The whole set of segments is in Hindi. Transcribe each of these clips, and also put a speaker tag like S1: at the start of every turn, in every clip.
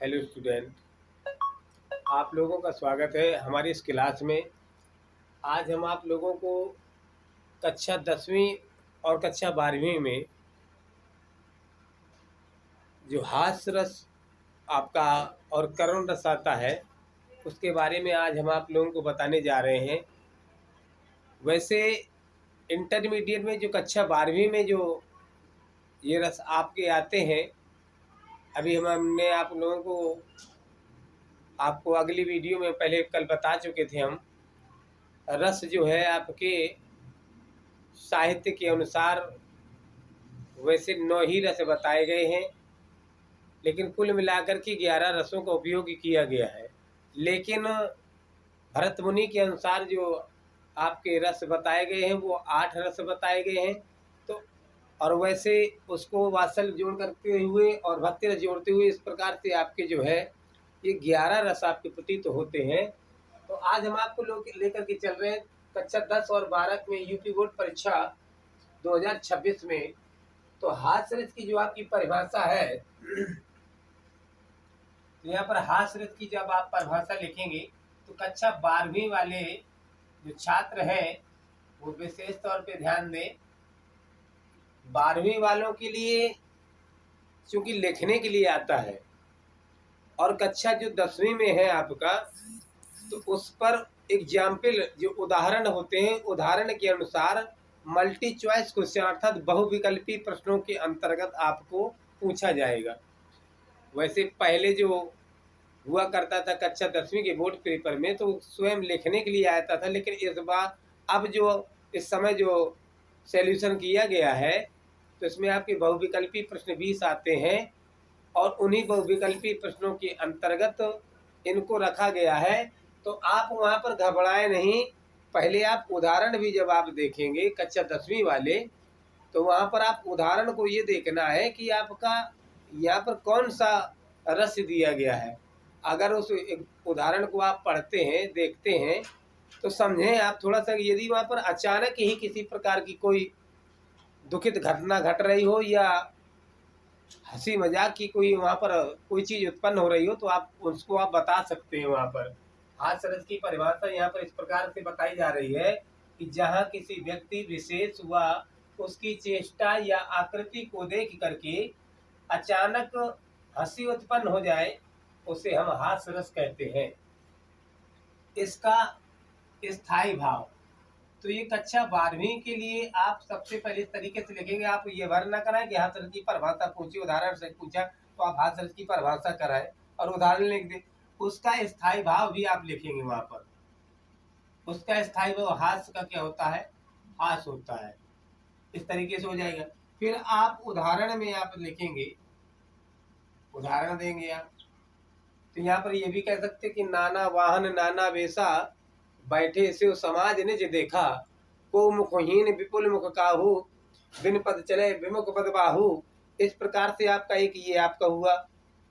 S1: हेलो स्टूडेंट, आप लोगों का स्वागत है हमारी इस क्लास में। आज हम आप लोगों को कक्षा 10वीं और कक्षा 12वीं में जो हास्य रस आपका और करुण रस आता है उसके बारे में आज हम आप लोगों को बताने जा रहे हैं। वैसे इंटरमीडिएट में जो कक्षा 12वीं में जो ये रस आपके आते हैं, अभी हमने आप लोगों को आपको अगली वीडियो में पहले कल बता चुके थे। हम रस जो है आपके साहित्य के अनुसार वैसे 9 ही रस बताए गए हैं, लेकिन कुल मिलाकर के 11 रसों का उपयोग किया गया है। लेकिन भरत मुनि के अनुसार जो आपके रस बताए गए हैं वो 8 रस बताए गए हैं। तो और वैसे उसको वात्सल्य जोड़ करते हुए और भक्ति रस जोड़ते हुए इस प्रकार से आपके जो है ये 11 रस आपके प्रतीत होते हैं। तो आज हम आपको लोग लेकर के चल रहे हैं कक्षा 10 और 12 में यूपी बोर्ड परीक्षा 2026 में। तो हास्य रस की जो आपकी परिभाषा है, तो यहाँ पर हास्य रस की जब आप परिभाषा लिखेंगे तो कक्षा 12वीं वाले जो छात्र हैं वो विशेष तौर पे ध्यान दें। 12वीं वालों के लिए चूंकि लिखने के लिए आता है और कक्षा जो 10वीं में है आपका, तो उस पर एग्जाम्पल जो उदाहरण होते हैं, उदाहरण के अनुसार मल्टी चॉइस क्वेश्चन अर्थात बहुविकल्पी प्रश्नों के अंतर्गत आपको पूछा जाएगा। वैसे पहले जो हुआ करता था कक्षा 10वीं के बोर्ड पेपर में तो स्वयं लिखने के लिए आता था, लेकिन इस बार अब जो इस समय जो सॉल्यूशन किया गया है तो इसमें आपके बहुविकल्पी प्रश्न 20 आते हैं और उन्हीं बहुविकल्पी प्रश्नों के अंतर्गत इनको रखा गया है। तो आप वहाँ पर घबराए नहीं। पहले आप उदाहरण भी जब आप देखेंगे कक्षा 10वीं वाले, तो वहाँ पर आप उदाहरण को ये देखना है कि आपका यहाँ पर कौन सा रस दिया गया है। अगर उस उदाहरण को आप पढ़ते हैं, देखते हैं, तो समझें आप थोड़ा सा, यदि वहाँ पर अचानक ही किसी प्रकार की कोई दुखित घटना घट रही हो या हंसी मजाक की कोई वहाँ पर कोई चीज़ उत्पन्न हो रही हो तो आप उसको आप बता सकते हैं। वहाँ पर हास्य रस की परिभाषा यहाँ पर इस प्रकार से बताई जा रही है कि जहाँ किसी व्यक्ति विशेष व उसकी चेष्टा या आकृति को देख करके अचानक हंसी उत्पन्न हो जाए उसे हम हास्य रस कहते हैं। इसका स्थायी भाव, तो ये कक्षा 12वीं के लिए आप सबसे पहले इस तरीके से लिखेंगे। आप ये भर ना कराएं कि हास्य रस की परिभाषा पूछी, उदाहरण से पूछा तो आप हास्य रस की परिभाषा कराएं और उदाहरण लिख दें। उसका स्थायी भाव भी आप लिखेंगे वहां पर। उसका स्थायी भाव हास्य का क्या होता है? हास्य होता है। इस तरीके से हो जाएगा। फिर आप उदाहरण में आप लिखेंगे, उदाहरण देंगे आप। तो यहाँ पर ये भी कह सकते कि नाना वाहन नाना वेशा बैठे से समाज निज देखा, को मुखहीन विपुल मुख काहू बिन पद चले विमुख पद बाहू। इस प्रकार से आपका एक ये आपका हुआ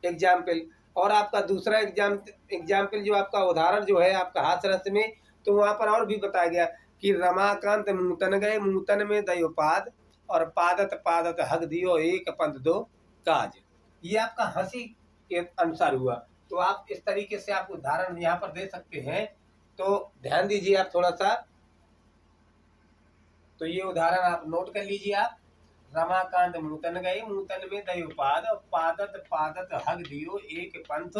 S1: एग्जाम्पल। और आपका दूसरा एग्जाम्पल जो आपका उदाहरण जो है आपका हास्य रस में, तो वहाँ पर और भी बताया गया कि रमाकांत नूतन गए नूतन में दयोपाद और पादत पादत हग दियो एक पंथ दो काज। ये आपका हंसी के अनुसार हुआ। तो आप इस तरीके से आप उदाहरण यहाँ पर दे सकते हैं। तो ध्यान दीजिए आप थोड़ा सा। तो ये उदाहरण आप नोट कर लीजिए आप। रमाकांत नूतन गए नूतन में दयोपाद और पादत पादत हग दियो एक पंथ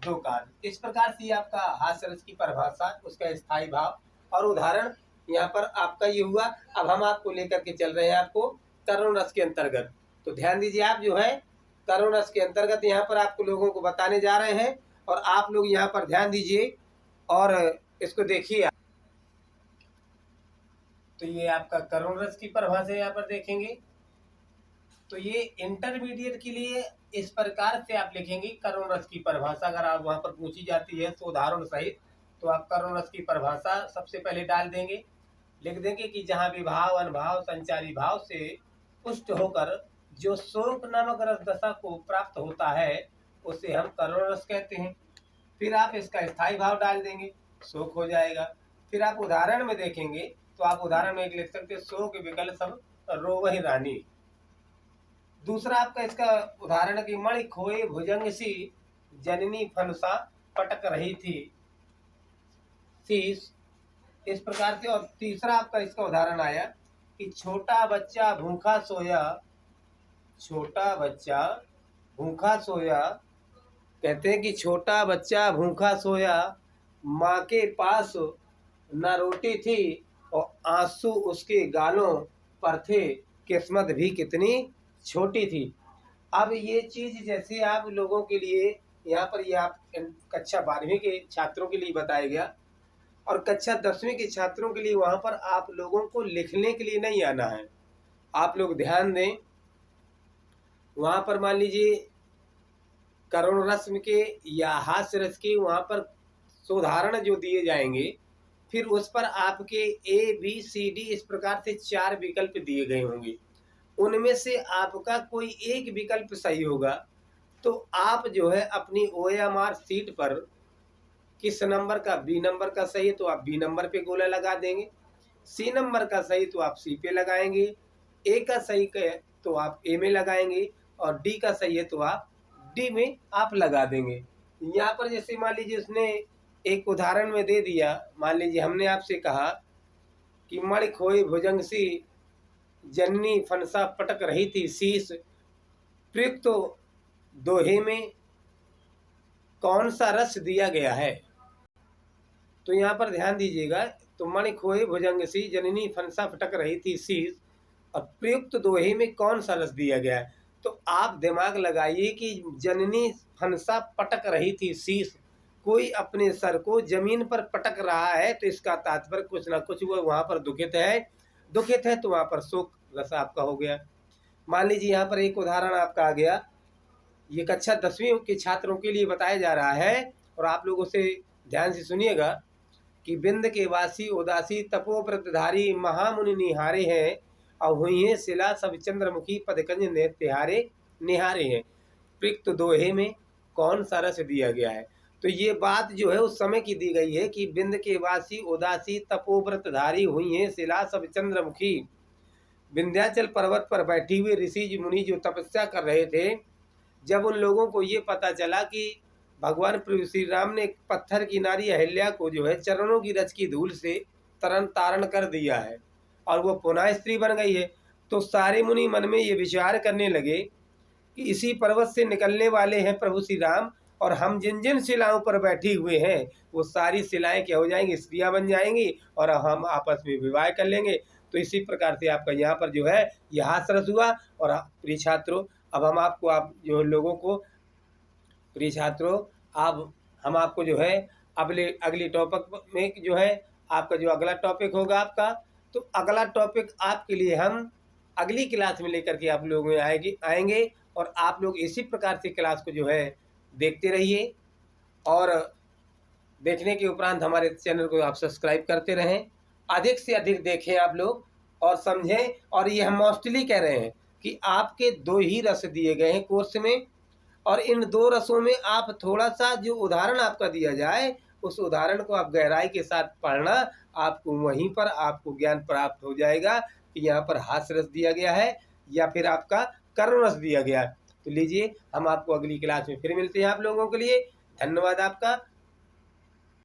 S1: दो काज। इस प्रकार से आपका हास्य रस की परिभाषा, उसका स्थायी भाव और उदाहरण यहाँ पर आपका ये हुआ। अब हम आपको लेकर के चल रहे हैं आपको करुण रस के अंतर्गत। तो ध्यान दीजिए आप जो है करुण रस के अंतर्गत यहाँ पर आपको लोगों को बताने जा रहे हैं और आप लोग यहाँ पर ध्यान दीजिए और इसको देखिए। तो ये आपका करुण रस की परिभाषा यहाँ पर देखेंगे। तो ये इंटरमीडिएट के लिए इस प्रकार से आप लिखेंगे करुण रस की परिभाषा। अगर आप वहां पर पूछी जाती है तो उदाहरण सहित, तो आप करुण रस की परिभाषा सबसे पहले डाल देंगे। लिख देंगे कि जहां विभाव अनुभाव संचारी भाव से पुष्ट होकर जो शोक नामक रस दशा को प्राप्त होता है उसे हम करुण रस कहते हैं। फिर आप इसका स्थायी भाव डाल देंगे, शोक हो जाएगा। फिर आप उदाहरण में देखेंगे तो आप उदाहरण में एक लिख सकते हैं, शोक विकल सब रोवहि रानी। दूसरा आपका इसका उदाहरण कि मणि खोए भुजंग सी जननी फनसा पटक रही थी शीश। इस प्रकार से। और तीसरा आपका इसका उदाहरण आया कि छोटा बच्चा भूखा सोया, छोटा बच्चा भूखा सोया। कहते हैं कि छोटा बच्चा भूखा सोया, माँ के पास न रोटी थी और आंसू उसके गालों पर थे, किस्मत भी कितनी छोटी थी। अब ये चीज जैसे आप लोगों के लिए यहाँ पर ये आप कक्षा 12वीं के छात्रों के लिए बताया गया, और कक्षा 10वीं के छात्रों के लिए वहाँ पर आप लोगों को लिखने के लिए नहीं आना है। आप लोग ध्यान दें, वहाँ पर मान लीजिए करुण रस्म के या हास्य रस के वहाँ पर उदाहरण जो दिए जाएंगे, फिर उस पर आपके ABCD इस प्रकार से 4 विकल्प दिए गए होंगे। उनमें से आपका कोई एक विकल्प सही होगा तो आप जो है अपनी OMR सीट पर किस नंबर का, B नंबर का सही है तो आप B नंबर पे गोला लगा देंगे, C नंबर का सही तो आप C पे लगाएंगे, A का सही है तो आप A में लगाएंगे, और D का सही है तो आप D में आप लगा देंगे। यहाँ पर जैसे मान लीजिए उसने एक उदाहरण में दे दिया, मान लीजिए हमने आपसे कहा कि मणि खोई भुजंग सी जननी फनसा पटक रही थी शीश, प्रयुक्त तो दोहे में कौन सा रस दिया गया है। तो यहाँ पर ध्यान दीजिएगा, तो मणि खोए भुजंग सी जननी फनसा फटक रही थी शीश, और प्रयुक्त दोहे में कौन सा रस दिया गया है। तो आप दिमाग लगाइए कि जननी फनसा पटक रही थी शीश, कोई अपने सर को जमीन पर पटक रहा है, तो इसका तात्पर्य कुछ ना कुछ वो वहाँ पर दुखित है, दुखित है तो वहाँ पर शोक रस आपका हो गया। मान लीजिए यहाँ पर एक उदाहरण आपका आ गया, ये कक्षा 10वीं के छात्रों के लिए बताया जा रहा है, और आप लोगों से ध्यान से सुनिएगा कि बिंद के वासी उदासी तपोव्रतधारी महामुनि निहारे हैं, और हुई है शिला सब चंद्रमुखी पदकंज ने तिहारे निहारे हैं, प्रयुक्त दोहे में कौन सा रस दिया गया है। तो ये बात जो है उस समय की दी गई है कि बिंद के वासी उदासी तपोव्रतधारी हुई है शिला सब चंद्रमुखी। विंध्याचल पर्वत पर बैठी हुई ऋषि मुनि जो तपस्या कर रहे थे, जब उन लोगों को ये पता चला कि भगवान प्रभु श्री राम ने पत्थर की नारी अहिल्या को जो है चरणों की रज की धूल से तरन तारण कर दिया है और वो पुनः स्त्री बन गई है, तो सारे मुनि मन में ये विचार करने लगे कि इसी पर्वत से निकलने वाले हैं प्रभु श्री राम, और हम जिन जिन शिलाओं पर बैठे हुए हैं वो सारी शिलाएं क्या हो जाएंगी, स्त्रियां बन जाएंगी, और हम आपस में विवाह कर लेंगे। तो इसी प्रकार से आपका यहाँ पर जो है यह हास्यरस हुआ। और प्रिय छात्रों, अब हम आपको आप जो लोगों को प्रिय छात्रों अब हम आपको जो है अगली टॉपिक में जो है आपका जो अगला टॉपिक होगा आपका, तो अगला टॉपिक आपके लिए हम अगली क्लास में लेकर के आप लोगों में आएंगे, और आप लोग इसी प्रकार से क्लास को जो है देखते रहिए, और देखने के उपरांत हमारे चैनल को आप सब्सक्राइब करते रहें, अधिक से अधिक देखें आप लोग और समझें। और ये हम मोस्टली कह रहे हैं कि आपके 2 ही रस दिए गए हैं कोर्स में, और इन 2 रसों में आप थोड़ा सा जो उदाहरण आपका दिया जाए उस उदाहरण को आप गहराई के साथ पढ़ना, आपको वहीं पर आपको ज्ञान प्राप्त हो जाएगा कि यहाँ पर हास्य रस दिया गया है या फिर आपका करुण रस दिया गया है। तो लीजिए हम आपको अगली क्लास में फिर मिलते हैं। आप लोगों के लिए धन्यवाद आपका।